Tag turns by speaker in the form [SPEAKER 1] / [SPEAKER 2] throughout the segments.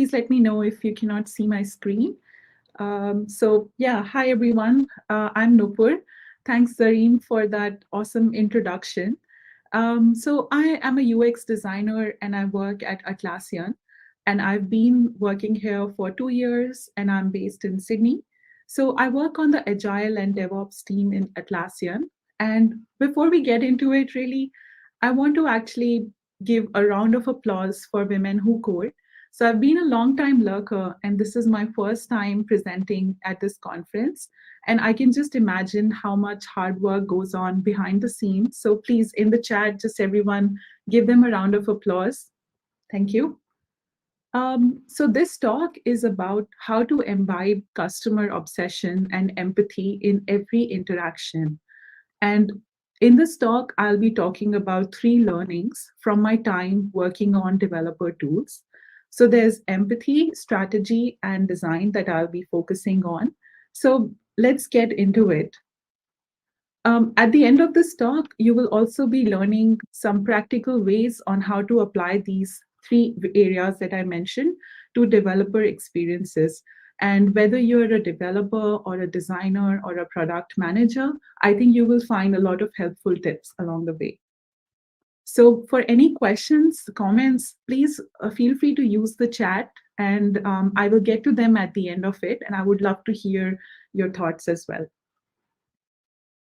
[SPEAKER 1] Please let me know if you cannot see my screen. Hi everyone. I'm Nupur. Thanks, Zareem, for that awesome introduction. I am a UX designer and I work at Atlassian. And I've been working here for 2 years and I'm based in Sydney. So I work on the Agile and DevOps team in Atlassian. And before we get into it, really, I want to actually give a round of applause for women who code. So I've been a long time lurker, and this is my first time presenting at this conference. And I can just imagine how much hard work goes on behind the scenes. So please, in the chat, just everyone give them a round of applause. Thank you. So this talk is about how to imbibe customer obsession and empathy in every interaction. And in this talk, I'll be talking about 3 learnings from my time working on developer tools. So there's empathy, strategy, and design that I'll be focusing on. So let's get into it. At the end of this talk, you will also be learning some practical ways on how to apply these 3 areas that I mentioned to developer experiences. And whether you're a developer or a designer or a product manager, I think you will find a lot of helpful tips along the way. So for any questions, comments, please feel free to use the chat and I will get to them at the end of it. And I would love to hear your thoughts as well.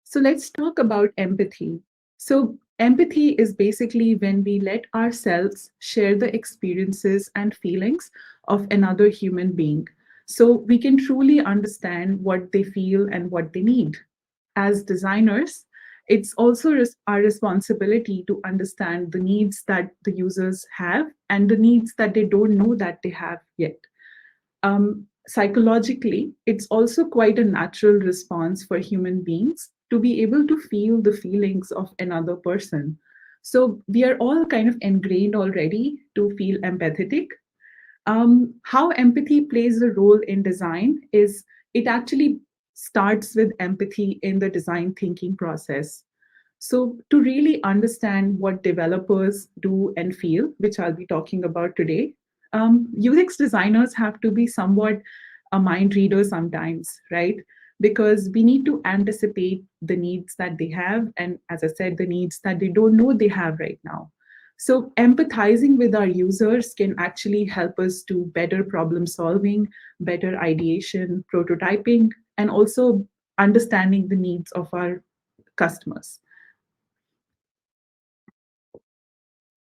[SPEAKER 1] So let's talk about empathy. So empathy is basically when we let ourselves share the experiences and feelings of another human being. So we can truly understand what they feel and what they need. As designers, it's also our responsibility to understand the needs that the users have and the needs that they don't know that they have yet. Psychologically, it's also quite a natural response for human beings to be able to feel the feelings of another person. So we are all kind of ingrained already to feel empathetic. How empathy plays a role in design is it actually starts with empathy in the design thinking process. So to really understand what developers do and feel, which I'll be talking about today, UX designers have to be somewhat a mind reader sometimes, right? Because we need to anticipate the needs that they have. And as I said, the needs that they don't know they have right now. So empathizing with our users can actually help us do better problem solving, better ideation, prototyping, and also understanding the needs of our customers.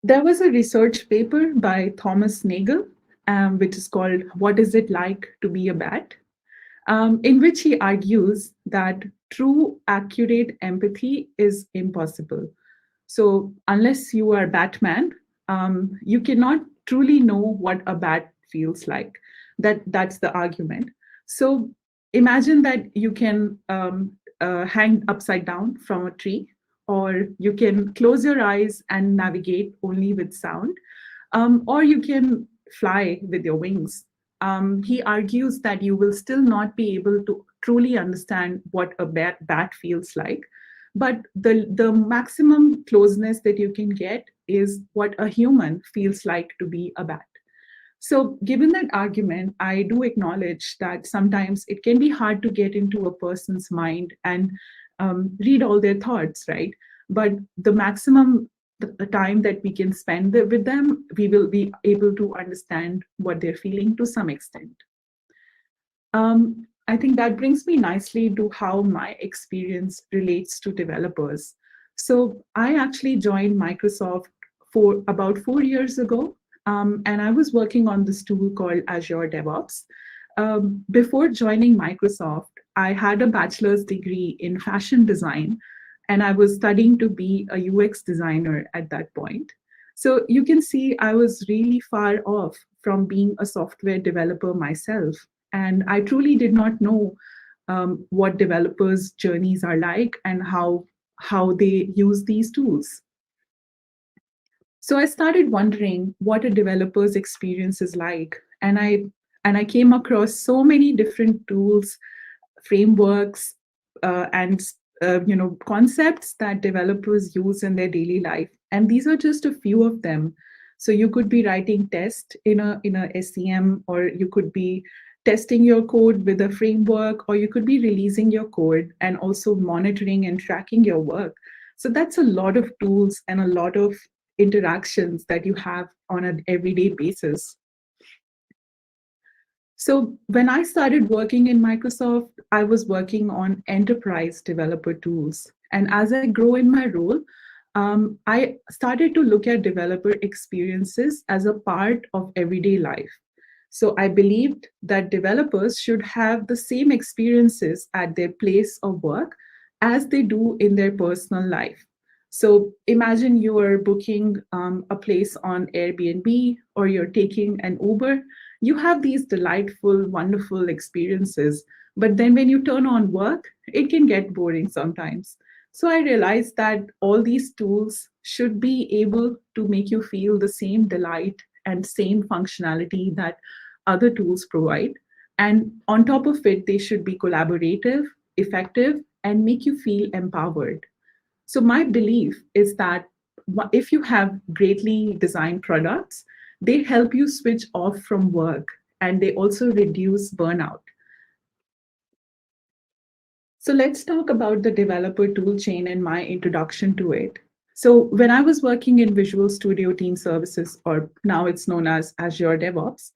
[SPEAKER 1] There was a research paper by Thomas Nagel, which is called What Is It Like to Be a Bat? In which he argues that true, accurate empathy is impossible. So unless you are Batman, you cannot truly know what a bat feels like. That's the argument. So imagine that you can hang upside down from a tree, or you can close your eyes and navigate only with sound, or you can fly with your wings. He argues that you will still not be able to truly understand what a bat feels like, but the maximum closeness that you can get is what a human feels like to be a bat. So given that argument, I do acknowledge that sometimes it can be hard to get into a person's mind and read all their thoughts, right? But the maximum the time that we can spend with them, we will be able to understand what they're feeling to some extent. I think that brings me nicely to how my experience relates to developers. So I actually joined Microsoft for about 4 years ago, and I was working on this tool called Azure DevOps. Before joining Microsoft, I had a bachelor's degree in fashion design, and I was studying to be a UX designer at that point. So you can see I was really far off from being a software developer myself. And I truly did not know what developers' journeys are like and how they use these tools. So I started wondering what a developer's experience is like. And I came across so many different tools, frameworks, and concepts that developers use in their daily life. And these are just a few of them. So you could be writing test in a SCM, or you could be testing your code with a framework, or you could be releasing your code and also monitoring and tracking your work. So that's a lot of tools and a lot of interactions that you have on an everyday basis. So when I started working in Microsoft, I was working on enterprise developer tools. And as I grow in my role, I started to look at developer experiences as a part of everyday life. So I believed that developers should have the same experiences at their place of work as they do in their personal life. So imagine you are booking a place on Airbnb, or you're taking an Uber. You have these delightful, wonderful experiences. But then when you turn on work, it can get boring sometimes. So I realized that all these tools should be able to make you feel the same delight and same functionality that other tools provide. And on top of it, they should be collaborative, effective, and make you feel empowered. So my belief is that if you have greatly designed products, they help you switch off from work, and they also reduce burnout. So let's talk about the developer tool chain and my introduction to it. So when I was working in Visual Studio Team Services, or now it's known as Azure DevOps,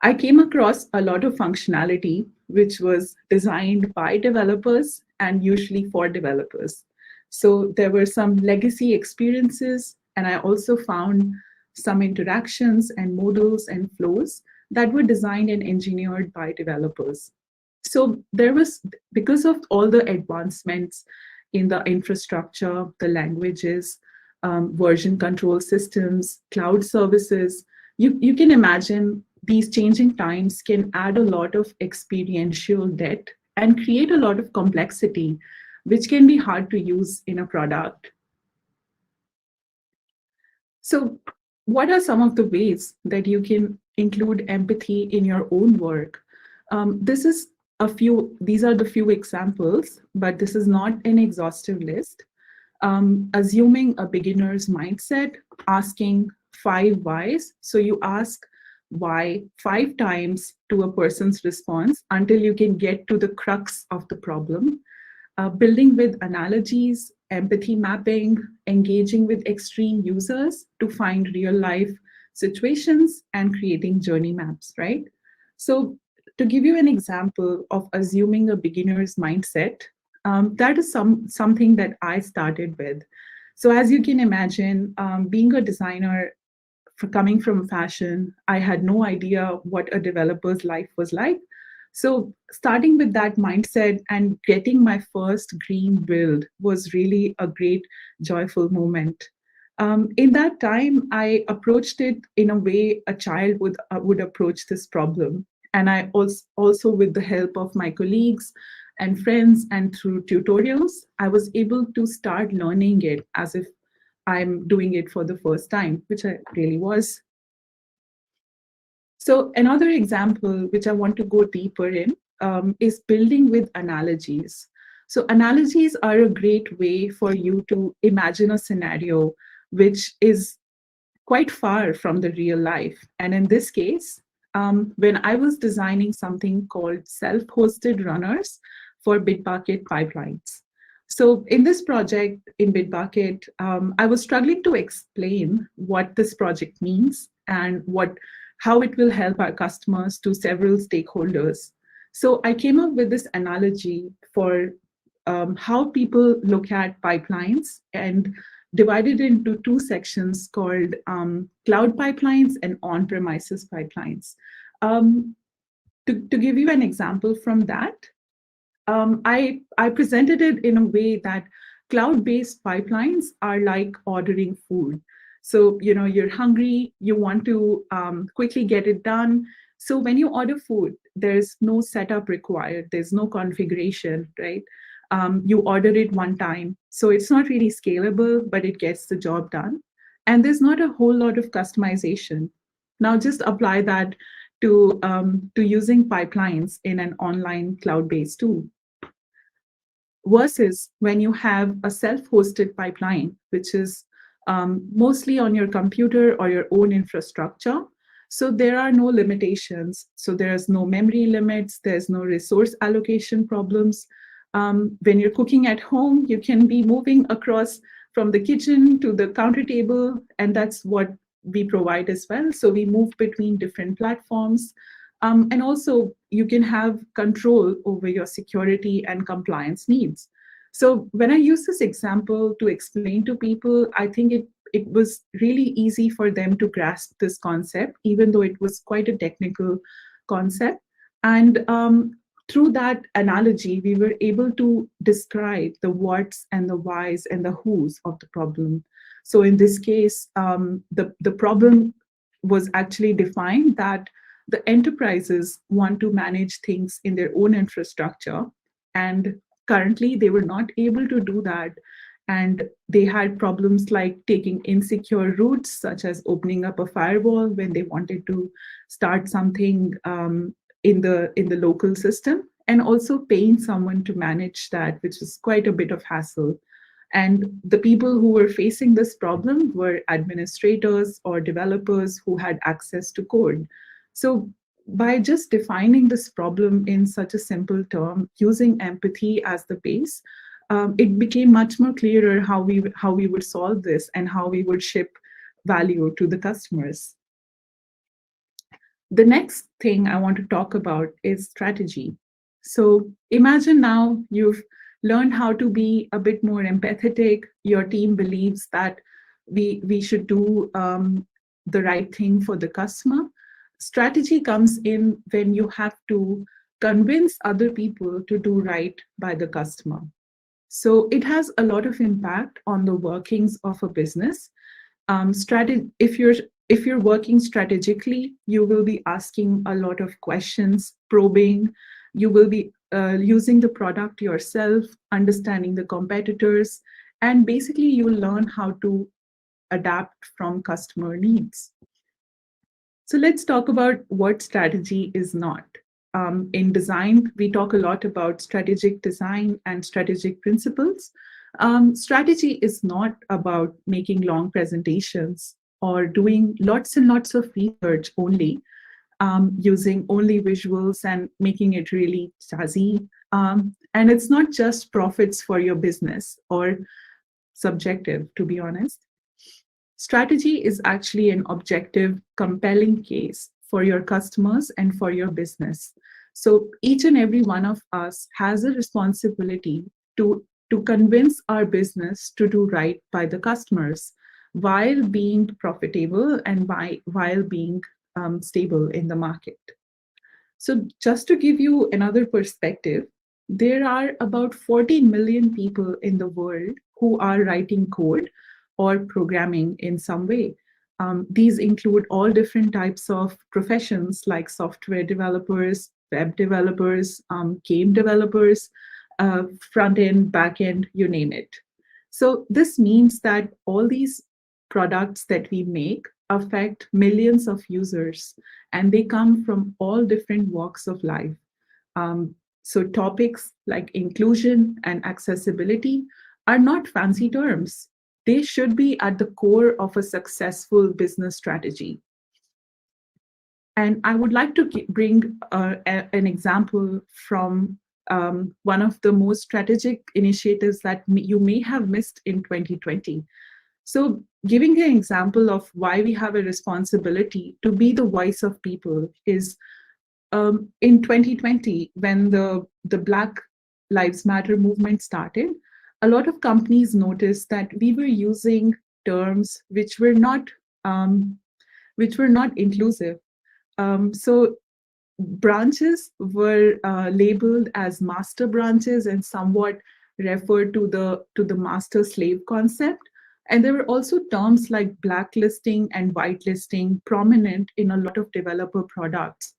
[SPEAKER 1] I came across a lot of functionality which was designed by developers and usually for developers. So there were some legacy experiences, and I also found some interactions and modules and flows that were designed and engineered by developers. So there was, because of all the advancements in the infrastructure, the languages, version control systems, cloud services, you can imagine these changing times can add a lot of experiential debt and create a lot of complexity, which can be hard to use in a product. So what are some of the ways that you can include empathy in your own work? This is these are the few examples, but this is not an exhaustive list. Assuming a beginner's mindset, asking 5 whys. So you ask why 5 times to a person's response until you can get to the crux of the problem. Building with analogies, empathy mapping, engaging with extreme users to find real life situations, and creating journey maps, right? So to give you an example of assuming a beginner's mindset, that is something that I started with. So as you can imagine, being a designer, coming from fashion, I had no idea what a developer's life was like. So starting with that mindset and getting my first green build was really a great, joyful moment. In that time, I approached it in a way a child would approach this problem. And I also, with the help of my colleagues and friends and through tutorials, I was able to start learning it as if I'm doing it for the first time, which I really was. So another example, which I want to go deeper in, is building with analogies. So analogies are a great way for you to imagine a scenario which is quite far from the real life. And in this case, when I was designing something called self-hosted runners for Bitbucket pipelines. So in this project in Bitbucket, I was struggling to explain what this project means and how it will help our customers to several stakeholders. So I came up with this analogy for how people look at pipelines, and divided into 2 sections called cloud pipelines and on-premises pipelines. To give you an example from that, I presented it in a way that cloud-based pipelines are like ordering food. So, you're hungry, you want to quickly get it done. So when you order food, there's no setup required, there's no configuration, right? You order it one time. So it's not really scalable, but it gets the job done. And there's not a whole lot of customization. Now just apply that to using pipelines in an online cloud-based tool. Versus when you have a self-hosted pipeline, which is mostly on your computer or your own infrastructure. So there are no limitations. So there's no memory limits, there's no resource allocation problems. When you're cooking at home, you can be moving across from the kitchen to the counter table, and that's what we provide as well. So we move between different platforms. And also, you can have control over your security and compliance needs. So when I use this example to explain to people, I think it was really easy for them to grasp this concept, even though it was quite a technical concept. And through that analogy, we were able to describe the whats and the whys and the whos of the problem. So in this case, the problem was actually defined that the enterprises want to manage things in their own infrastructure, and currently they were not able to do that, and they had problems like taking insecure routes, such as opening up a firewall when they wanted to start something in the local system, and also paying someone to manage that, which is quite a bit of hassle. And the people who were facing this problem were administrators or developers who had access to code. So by just defining this problem in such a simple term, using empathy as the base, it became much more clearer how we would solve this and how we would ship value to the customers. The next thing I want to talk about is strategy. So imagine now you've learned how to be a bit more empathetic. Your team believes that we should do the right thing for the customer. Strategy comes in when you have to convince other people to do right by the customer. So it has a lot of impact on the workings of a business. If you're working strategically, you will be asking a lot of questions, probing. You will be using the product yourself, understanding the competitors, and basically you will learn how to adapt from customer needs. So let's talk about what strategy is not. In design, we talk a lot about strategic design and strategic principles. Strategy is not about making long presentations or doing lots and lots of research only, using only visuals and making it really jazzy. And it's not just profits for your business or subjective, to be honest. Strategy is actually an objective, compelling case for your customers and for your business. So each and every one of us has a responsibility to convince our business to do right by the customers while being profitable and while being stable in the market. So just to give you another perspective, there are about 40 million people in the world who are writing code or programming in some way. These include all different types of professions like software developers, web developers, game developers, front end, back end, you name it. So this means that all these products that we make affect millions of users, and they come from all different walks of life. So topics like inclusion and accessibility are not fancy terms. They should be at the core of a successful business strategy. And I would like to bring an example from one of the most strategic initiatives that you may have missed in 2020. So giving an example of why we have a responsibility to be the voice of people is in 2020, when the Black Lives Matter movement started, a lot of companies noticed that we were using terms which were not inclusive. So branches were labeled as master branches and somewhat referred to the master slave concept. And there were also terms like blacklisting and whitelisting prominent in a lot of developer products.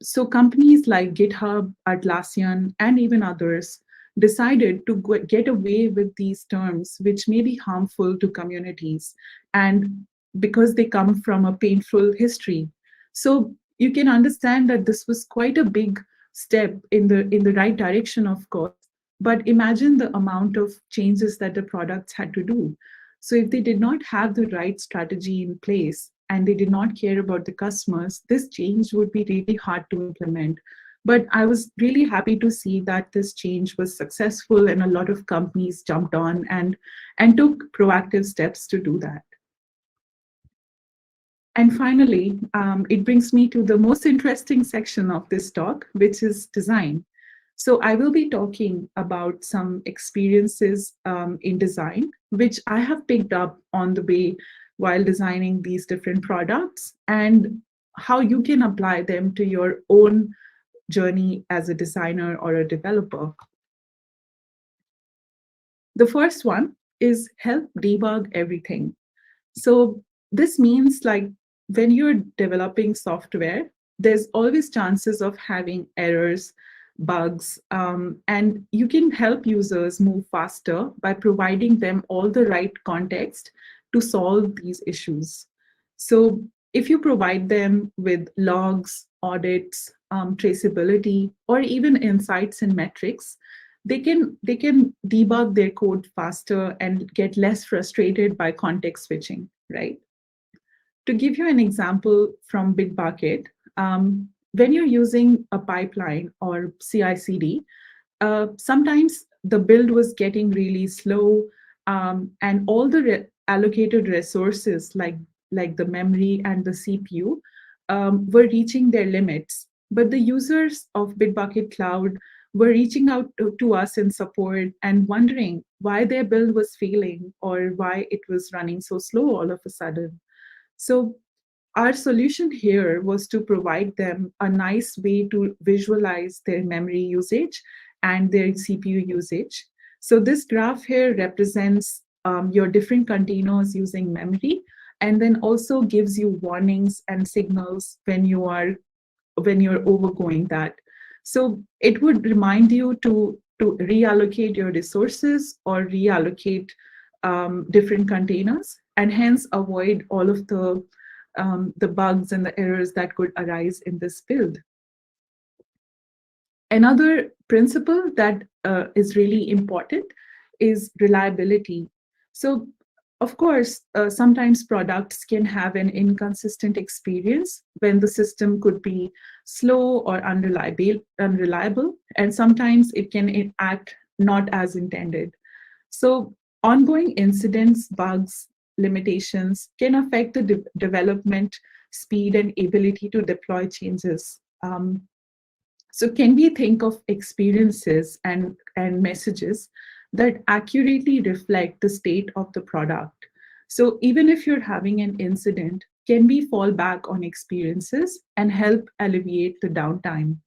[SPEAKER 1] So companies like GitHub, Atlassian, and even others decided to get away with these terms, which may be harmful to communities, and because they come from a painful history. So you can understand that this was quite a big step in the right direction, of course, but imagine the amount of changes that the products had to do. So if they did not have the right strategy in place and they did not care about the customers, this change would be really hard to implement. But I was really happy to see that this change was successful and a lot of companies jumped on and took proactive steps to do that. And finally, it brings me to the most interesting section of this talk, which is design. So I will be talking about some experiences in design, which I have picked up on the way while designing these different products, and how you can apply them to your own journey as a designer or a developer. The first one is help debug everything. So this means like when you're developing software, there's always chances of having errors, bugs, and you can help users move faster by providing them all the right context to solve these issues. So if you provide them with logs, audits, traceability, or even insights and metrics, they can debug their code faster and get less frustrated by context switching, right? To give you an example from Bitbucket, when you're using a pipeline or CI/CD, sometimes the build was getting really slow, and all the allocated resources like the memory and the CPU were reaching their limits. But the users of Bitbucket Cloud were reaching out to us in support and wondering why their build was failing or why it was running so slow all of a sudden. So our solution here was to provide them a nice way to visualize their memory usage and their CPU usage. So this graph here represents your different containers using memory, and then also gives you warnings and signals when you're overgoing that. So it would remind you to reallocate your resources or reallocate different containers, and hence avoid all of the bugs and the errors that could arise in this build. Another principle that is really important is reliability. So, of course, sometimes products can have an inconsistent experience when the system could be slow or unreliable, and sometimes it can act not as intended. So, ongoing incidents, bugs, limitations can affect the development speed and ability to deploy changes. So can we think of experiences and messages that accurately reflect the state of the product? So even if you're having an incident, can we fall back on experiences and help alleviate the downtime?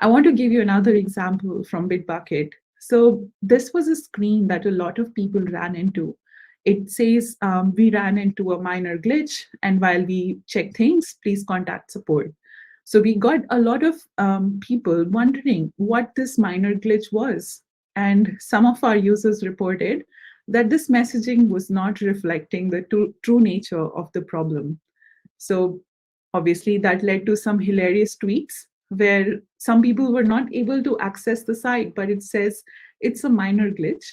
[SPEAKER 1] I want to give you another example from Bitbucket. So this was a screen that a lot of people ran into. It says, we ran into a minor glitch, and while we check things, please contact support. So we got a lot of people wondering what this minor glitch was. And some of our users reported that this messaging was not reflecting the true nature of the problem. So obviously that led to some hilarious tweets where some people were not able to access the site, but it says it's a minor glitch.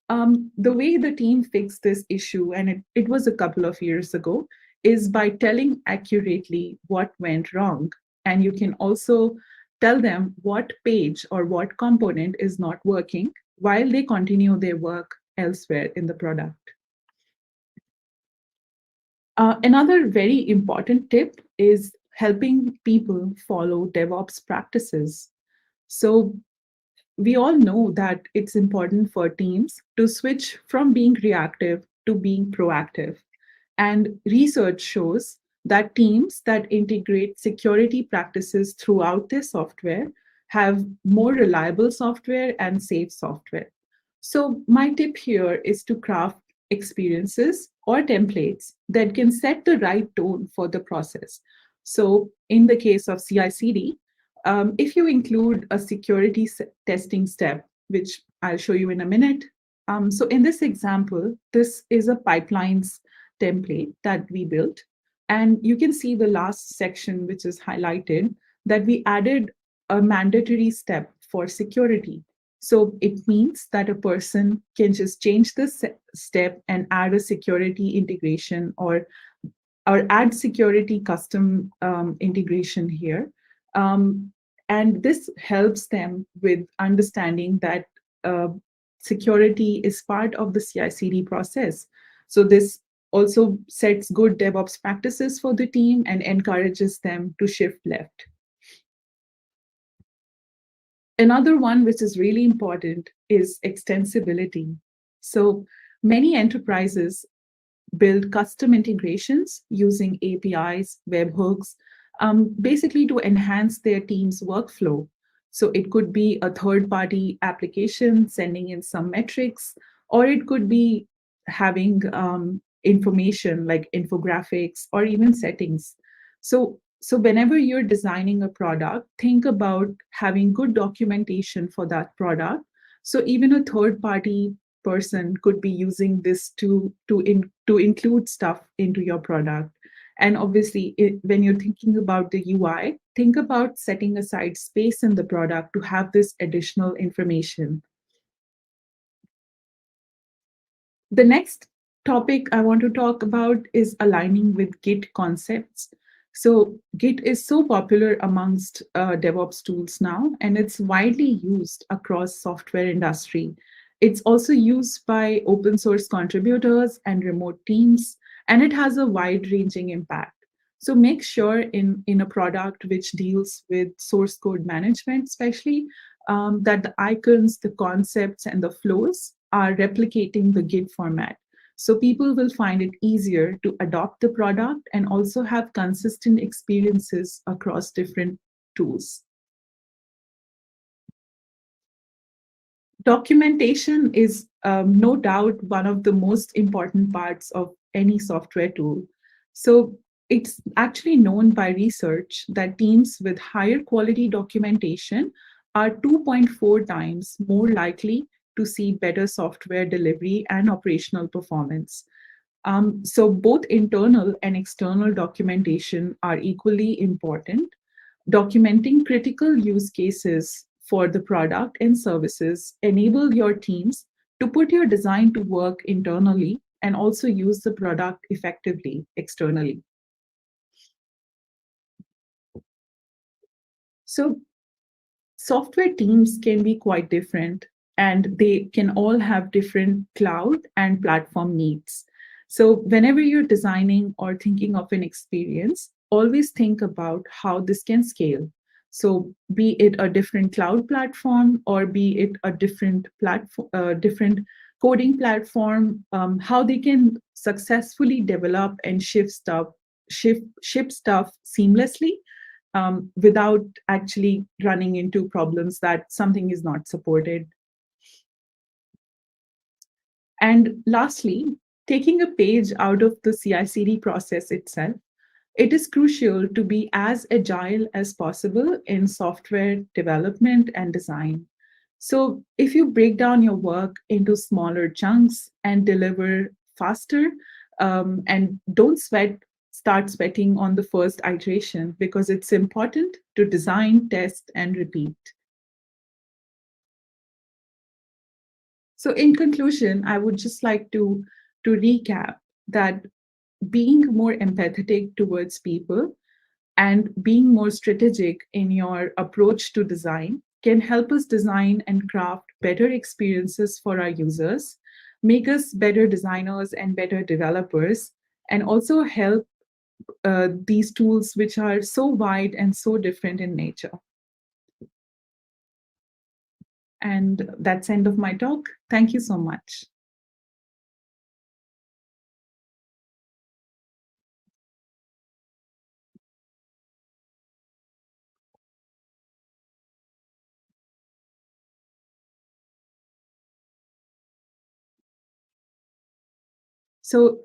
[SPEAKER 1] The way the team fixed this issue, and it was a couple of years ago, is by telling accurately what went wrong. And you can also tell them what page or what component is not working while they continue their work elsewhere in the product. Another very important tip is helping people follow DevOps practices. So we all know that it's important for teams to switch from being reactive to being proactive. And research shows that teams that integrate security practices throughout their software have more reliable software and safe software. So my tip here is to craft experiences or templates that can set the right tone for the process. So in the case of CI/CD, if you include a security testing step, which I'll show you in a minute. So in this example, this is a pipelines template that we built. And you can see the last section, which is highlighted, that we added a mandatory step for security. So it means that a person can just change the step and add a security integration, or add security custom integration here. Um, and this helps them with understanding that uh, security is part of the CI/CD process. So this also sets good DevOps practices for the team and encourages them to shift left. Another one which is really important is extensibility. So many enterprises build custom integrations using APIs, webhooks, basically to enhance their team's workflow. So it could be a third party application sending in some metrics, or it could be having information like infographics or even settings. So whenever you're designing a product, think about having good documentation for that product. So even a third party person could be using this to include stuff into your product. And obviously, when you're thinking about the UI, think about setting aside space in the product to have this additional information. The next topic I want to talk about is aligning with Git concepts. So, Git is so popular amongst DevOps tools now, and it's widely used across software industry. It's also used by open source contributors and remote teams, and it has a wide-ranging impact. So make sure in a product which deals with source code management, especially, that the icons, the concepts, and the flows are replicating the Git format. So people will find it easier to adopt the product and also have consistent experiences across different tools. Documentation is no doubt one of the most important parts of any software tool. So it's actually known by research that teams with higher quality documentation are 2.4 times more likely to see better software delivery and operational performance. So both internal and external documentation are equally important. Documenting critical use cases for the product and services enable your teams to put your design to work internally and also use the product effectively externally. So software teams can be quite different, and they can all have different cloud and platform needs. So whenever you're designing or thinking of an experience, always think about how this can scale. So be it a different cloud platform, or be it a different platform, different coding platform, how they can successfully develop and ship stuff seamlessly, without actually running into problems that something is not supported. And lastly, taking a page out of the CI/CD process itself, it is crucial to be as agile as possible in software development and design. So, if you break down your work into smaller chunks and deliver faster, and don't start sweating on the first iteration, because it's important to design, test, and repeat. So, in conclusion, I would just like to recap that being more empathetic towards people and being more strategic in your approach to design can help us design and craft better experiences for our users, make us better designers and better developers, and also help these tools, which are so wide and so different in nature. And that's the end of my talk. Thank you so much. So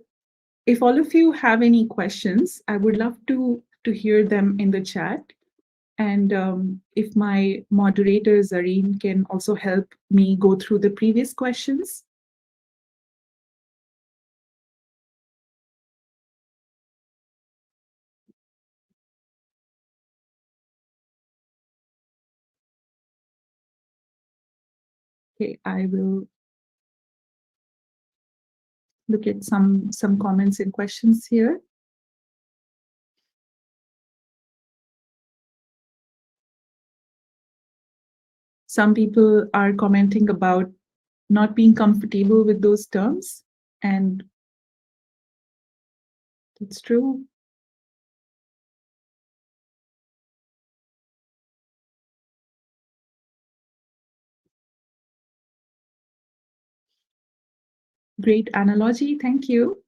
[SPEAKER 1] if all of you have any questions, I would love to hear them in the chat. And if my moderator, Zareen, can also help me go through the previous questions. Okay, I will look at some comments and questions here. Some people are commenting about not being comfortable with those terms, and it's true. Great analogy, thank you.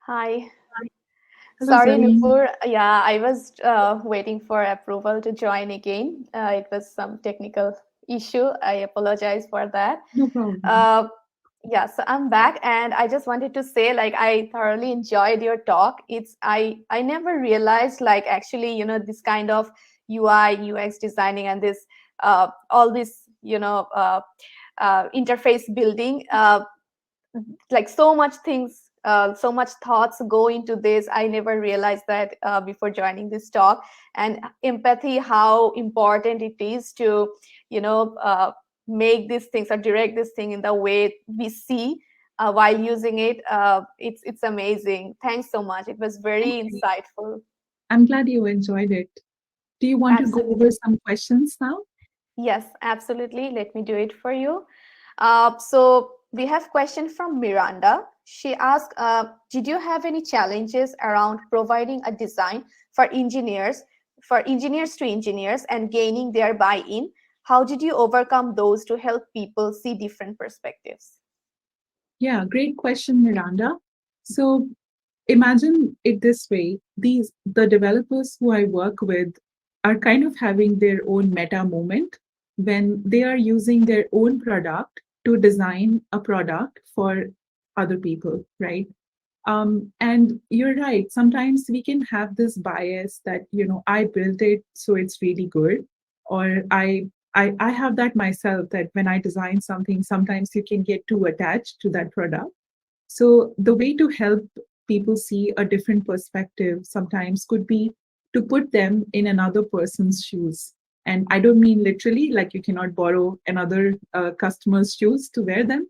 [SPEAKER 2] Hi.
[SPEAKER 1] Hello,
[SPEAKER 2] Sorry,
[SPEAKER 1] Zareen.
[SPEAKER 2] Nupur. Yeah, I was waiting for approval to join again. It was some technical issue. I apologize for that.
[SPEAKER 1] No problem.
[SPEAKER 2] Uh, yeah, so I'm back, and I just wanted to say, like, I thoroughly enjoyed your talk. I never realized, like, actually, this kind of UI UX designing and this all this interface building. Like so much things, so much thoughts go into this. I never realized that before joining this talk. And empathy, how important it is to you know uh, make these things or direct this thing in the way we see while using it. It's amazing. Thanks so much. It was
[SPEAKER 1] Thank
[SPEAKER 2] very
[SPEAKER 1] you.
[SPEAKER 2] insightful.
[SPEAKER 1] I'm glad you enjoyed it. Do you want to go over
[SPEAKER 2] Absolutely.
[SPEAKER 1] some questions now?
[SPEAKER 2] Yes, absolutely. Let me do it for you. So we have question from Miranda. She asked, did you have any challenges around providing a design for engineers to engineers and gaining their buy-in? How did you overcome those to help people see different perspectives?
[SPEAKER 1] Yeah, great question, Miranda. So imagine it this way: the developers who I work with are kind of having their own meta moment when they are using their own product to design a product for other people, right? And you're right. Sometimes we can have this bias that, I built it, so it's really good. Or I have that myself that when I design something, sometimes you can get too attached to that product. So the way to help people see a different perspective sometimes could be to put them in another person's shoes. And I don't mean literally, like you cannot borrow another customer's shoes to wear them,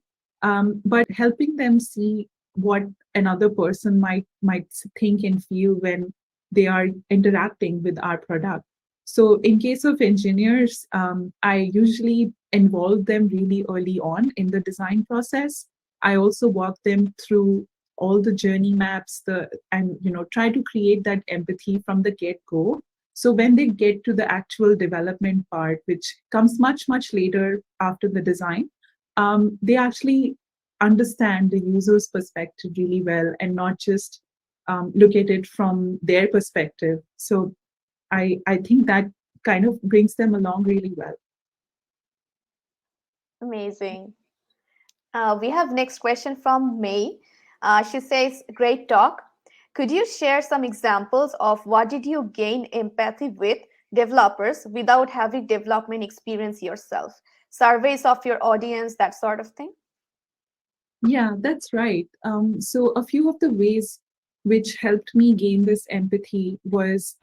[SPEAKER 1] but helping them see what another person might think and feel when they are interacting with our product. So in case of engineers, I usually involve them really early on in the design process. I also walk them through all the journey maps, and try to create that empathy from the get go. So when they get to the actual development part, which comes much later after the design, they actually understand the user's perspective really well and not just look at it from their perspective. So I think that kind of brings them along really well.
[SPEAKER 2] Amazing. We have next question from May. She says, great talk. Could you share some examples of what did you gain empathy with developers without having development experience yourself? Surveys of your audience, that sort of thing?
[SPEAKER 1] Yeah, that's right. So a few of the ways which helped me gain this empathy was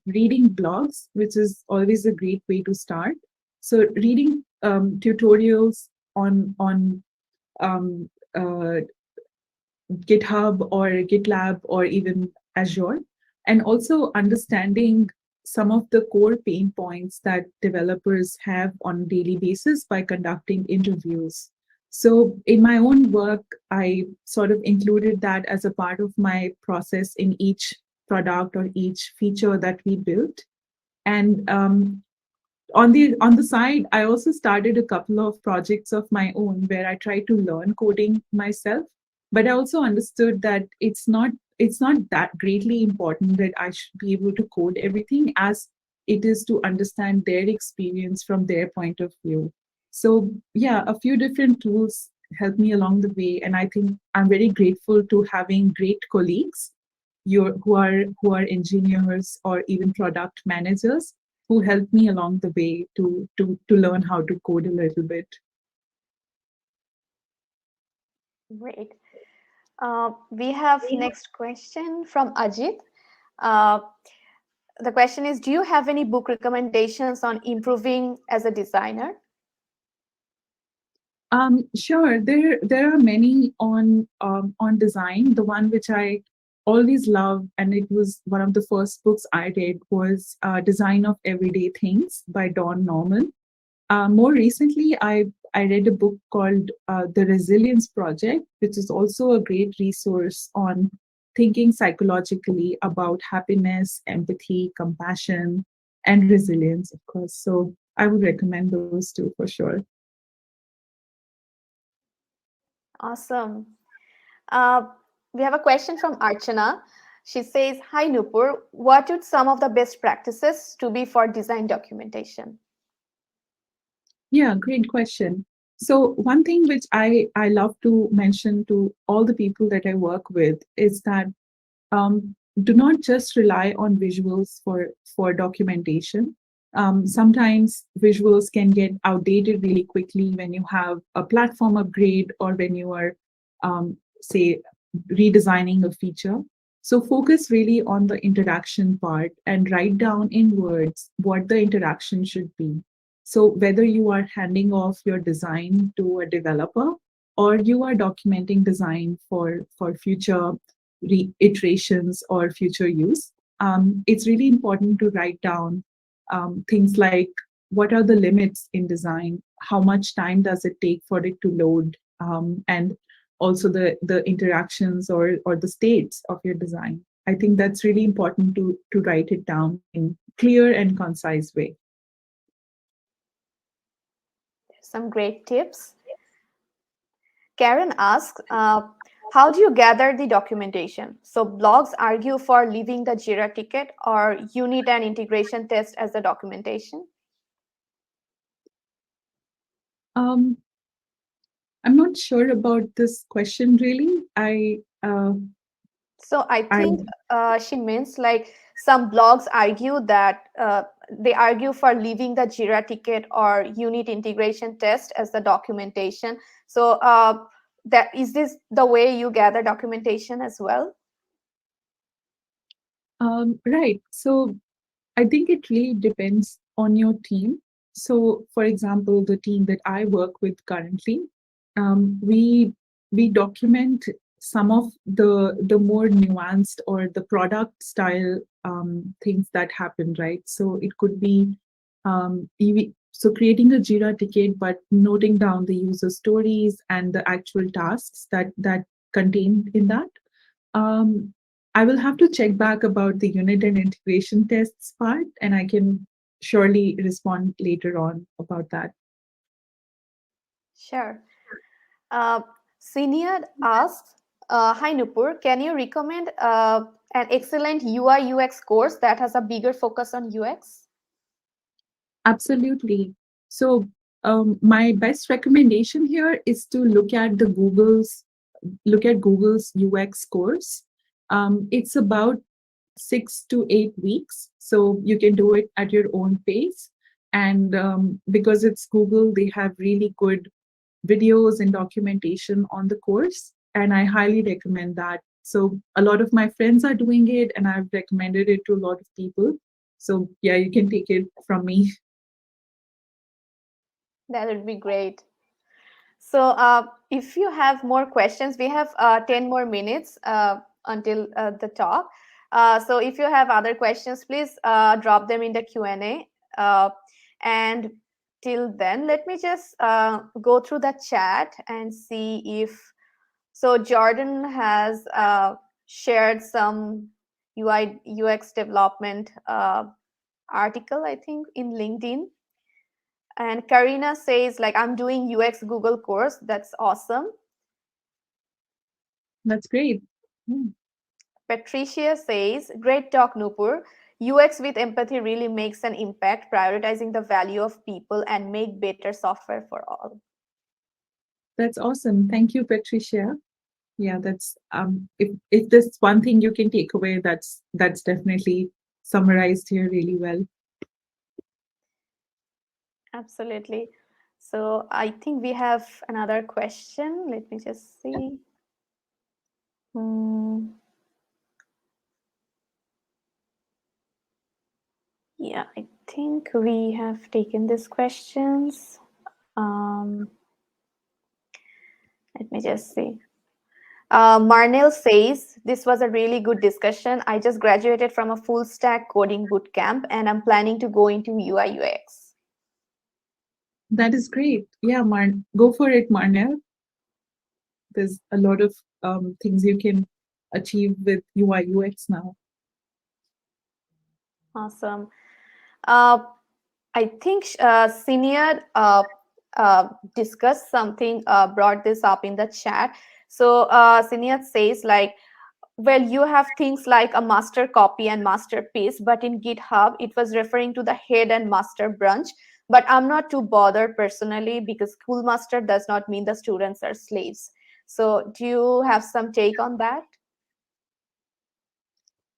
[SPEAKER 1] reading blogs, which is always a great way to start. So reading tutorials on um, uh, GitHub or GitLab or even Azure, and also understanding some of the core pain points that developers have on a daily basis by conducting interviews. So in my own work, I sort of included that as a part of my process in each product or each feature that we built. And on the side, I also started a couple of projects of my own where I tried to learn coding myself. But I also understood that it's not that greatly important that I should be able to code everything, as it is to understand their experience from their point of view. So yeah, a few different tools helped me along the way, and I think I'm very grateful to having great colleagues who are engineers or even product managers who helped me along the way to learn how to code a little bit.
[SPEAKER 2] Great. We have next question from Ajit. Uh, the question is, do you have any book recommendations on improving as a designer?
[SPEAKER 1] Sure. There are many on design. The one which I always love, and it was one of the first books I read, was Design of Everyday Things by Don Norman. More recently, I read a book called The Resilience Project, which is also a great resource on thinking psychologically about happiness, empathy, compassion, and resilience, of course. So I would recommend those two for sure.
[SPEAKER 2] Awesome. Uh, we have a question from Archana. She says, "Hi Nupur, what would some of the best practices to be for design documentation?"
[SPEAKER 1] Yeah, great question. So one thing which I love to mention to all the people that I work with is that do not just rely on visuals for documentation. Sometimes visuals can get outdated really quickly when you have a platform upgrade or when you are, say, redesigning a feature. So focus really on the interaction part and write down in words what the interaction should be. So whether you are handing off your design to a developer or you are documenting design for future iterations or future use, it's really important to write down things like what are the limits in design, how much time does it take for it to load, and also the interactions or the states of your design. I think that's really important to write it down in clear and concise way.
[SPEAKER 2] Some great tips. Karen asks, how do you gather the documentation? So blogs argue for leaving the Jira ticket, or you need an integration test as the documentation.
[SPEAKER 1] Um, I'm not sure about this question really.
[SPEAKER 2] So I
[SPEAKER 1] I
[SPEAKER 2] think she means like some blogs argue that they argue for leaving the Jira ticket or unit integration test as the documentation. So that is this the way you gather documentation as well?
[SPEAKER 1] right. So I think it really depends on your team. So, for example, the team that I work with currently, we document some of the more nuanced or the product style things that happen, right? So it could be so creating a Jira ticket, but noting down the user stories and the actual tasks that contained in that. Um, I will have to check back about the unit and integration tests part, and I can surely respond later on about that.
[SPEAKER 2] Sure. Uh, Senior asks, hi Nupur, can you recommend an excellent UI UX course that has a bigger focus on UX?
[SPEAKER 1] Absolutely. So, my best recommendation here is to look at Google's UX course. It's about 6 to 8 weeks, so you can do it at your own pace. And because it's Google, they have really good videos and documentation on the course, and I highly recommend that. So a lot of my friends are doing it, and I've recommended it to a lot of people. So yeah, you can take it from me.
[SPEAKER 2] That would be great. So, if you have more questions, we have 10 more minutes until the talk. So, if you have other questions, please drop them in the Q&A. And till then, let me just go through the chat and see if. So, Jordan has shared some UI UX development article, I think, in LinkedIn. And Karina says, like, I'm doing UX Google course. That's awesome.
[SPEAKER 1] That's great. Hmm.
[SPEAKER 2] Patricia says, great talk, Nupur. UX with empathy really makes an impact, prioritizing the value of people and make better software for all.
[SPEAKER 1] That's awesome. Thank you, Patricia. Yeah, that's if there's one thing you can take away, that's definitely summarized here really well.
[SPEAKER 2] Absolutely. So I think we have another question. Let me just see. Hmm. Yeah, I think we have taken these questions. Um, Let me just see. Marnell says, this was a really good discussion. I just graduated from a full stack coding bootcamp and I'm planning to go into UI UX.
[SPEAKER 1] That is great. Yeah, go for it, Marnell. There's a lot of things you can achieve with UI UX now.
[SPEAKER 2] Awesome. Uh, I think Senior discussed something, brought this up in the chat. So Senior says like, well, you have things like a master copy and masterpiece, but in GitHub, it was referring to the head and master branch. But I'm not too bothered personally because schoolmaster does not mean the students are slaves. So do you have some take on that?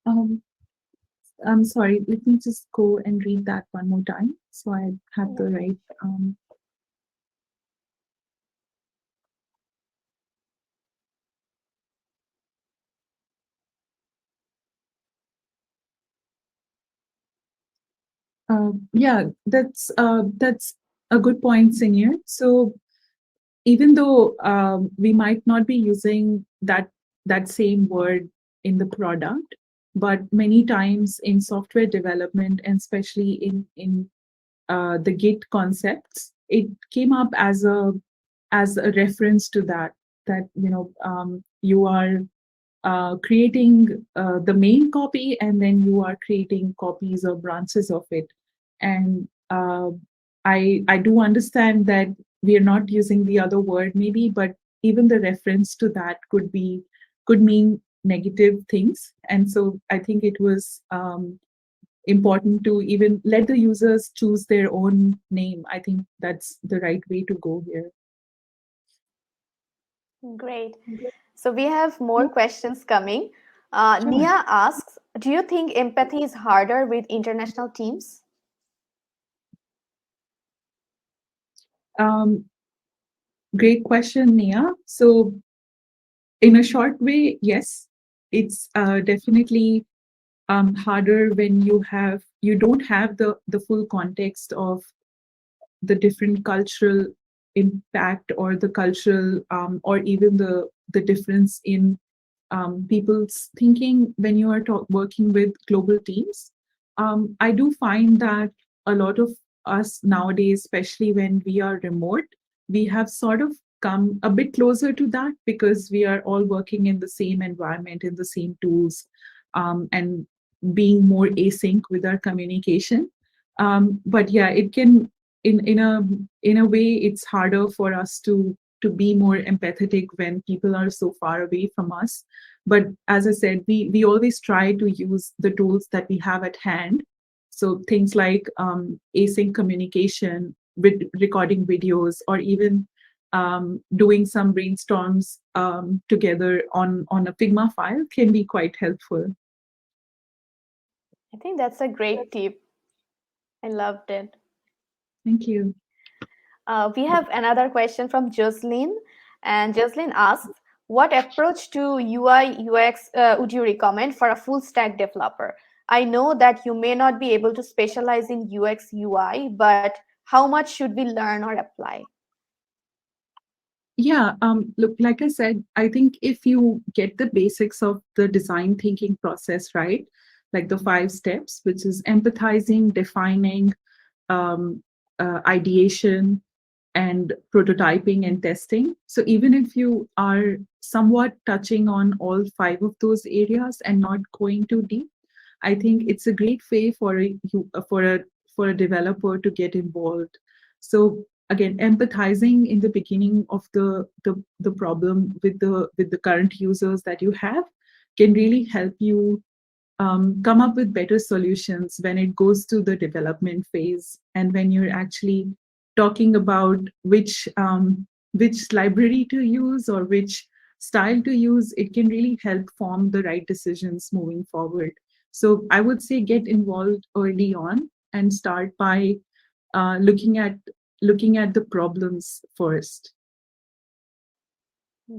[SPEAKER 1] Um, I'm sorry, let me just go and read that one more time so I have the right. Yeah, that's a good point, Senior. So even though we might not be using that same word in the product, but many times in software development and especially in the Git concepts, it came up as a reference to that you are creating the main copy and then you are creating copies or branches of it. And I do understand that we are not using the other word maybe, but even the reference to that could mean negative things. And so I think it was important to even let the users choose their own name. I think that's the right way to go here.
[SPEAKER 2] Great. So we have more questions coming.
[SPEAKER 1] Sure.
[SPEAKER 2] Nia asks, do you think empathy is harder with international teams?
[SPEAKER 1] Um, Great question, Nia. So in a short way, yes, it's definitely harder when you don't have the full context of the different cultural impact or the cultural or even the difference in people's thinking when you are working with global teams. I do find that a lot of us nowadays, especially when we are remote, we have sort of come a bit closer to that because we are all working in the same environment, in the same tools, and being more async with our communication. But yeah, it can in a way it's harder for us to be more empathetic when people are so far away from us. But as I said, we always try to use the tools that we have at hand. So things like async communication, with recording videos, or even doing some brainstorms together on a Figma file can be quite helpful.
[SPEAKER 2] I think that's a great tip. I loved it.
[SPEAKER 1] Thank you.
[SPEAKER 2] We have another question from Jocelyn, and Jocelyn asks, what approach to UI UX would you recommend for a full stack developer? I know that you may not be able to specialize in UX UI, but how much should we learn or apply?
[SPEAKER 1] Yeah, look, like I said, I think if you get the basics of the design thinking process right, like the 5 steps, which is empathizing, defining, ideation, and prototyping and testing. So even if you are somewhat touching on all 5 of those areas and not going too deep, I think it's a great way for a developer to get involved. So again, empathizing in the beginning of the problem with the current users that you have can really help you come up with better solutions when it goes to the development phase and when you're actually talking about which library to use or which style to use. It can really help form the right decisions moving forward. So I would say get involved early on and start by looking at the problems first.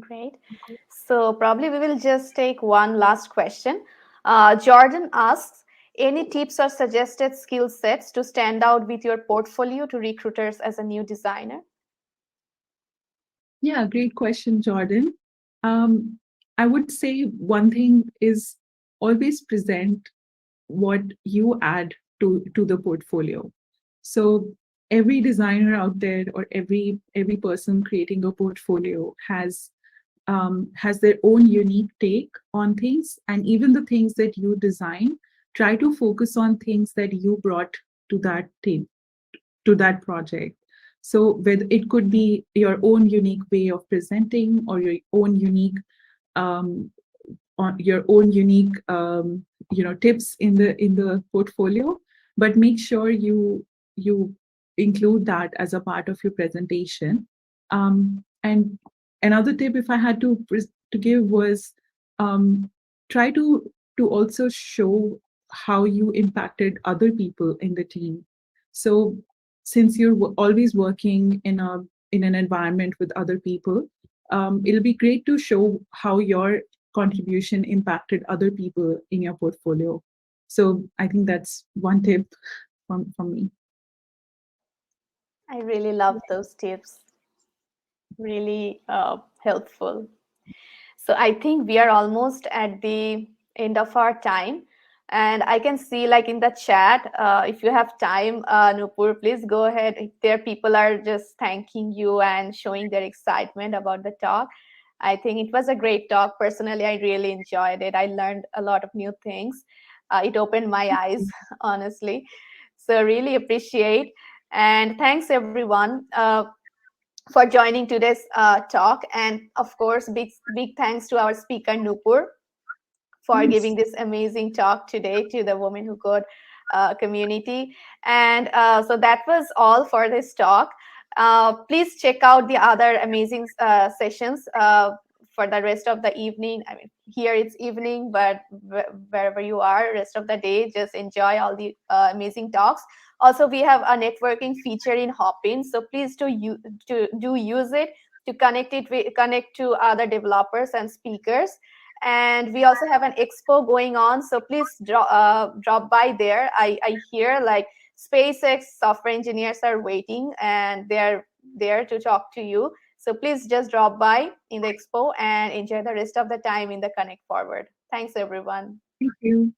[SPEAKER 2] Great. So probably we will just take one last question. Jordan asks, any tips or suggested skill sets to stand out with your portfolio to recruiters as a new designer?
[SPEAKER 1] Yeah, great question, Jordan. Um, I would say one thing is always present what you add to the portfolio. So every designer out there or every person creating a portfolio has their own unique take on things, and even the things that you design, try to focus on things that you brought to that thing, to that project. So whether it could be your own unique way of presenting or your own unique um, on your own unique tips in the portfolio, but make sure you include that as a part of your presentation. And another tip, if I had to give, was try to also show how you impacted other people in the team. So since you're always working in an environment with other people, it'll be great to show how your contribution impacted other people in your portfolio. So I think that's one tip from me.
[SPEAKER 2] I really love those tips. Really helpful. So I think we are almost at the end of our time. And I can see like in the chat, if you have time, Nupur, please go ahead. If there people are just thanking you and showing their excitement about the talk. I think it was a great talk. Personally, I really enjoyed it. I learned a lot of new things. It opened my eyes, honestly. So really appreciate. And thanks everyone. For joining today's talk. And of course, big thanks to our speaker, Nupur, for
[SPEAKER 1] Thanks.
[SPEAKER 2] giving this amazing talk today to the Women Who Code community. And so that was all for this talk. Please check out the other amazing sessions for the rest of the evening. I mean, here it's evening, but wherever you are, rest of the day, just enjoy all the amazing talks. Also, we have a networking feature in Hopin, so please to do use it to connect to other developers and speakers. And we also have an expo going on, so please drop by there. I hear like SpaceX software engineers are waiting and they're there to talk to you, so please just drop by in the expo and enjoy the rest of the time in the Connect Forward. Thanks everyone.
[SPEAKER 1] Thank you.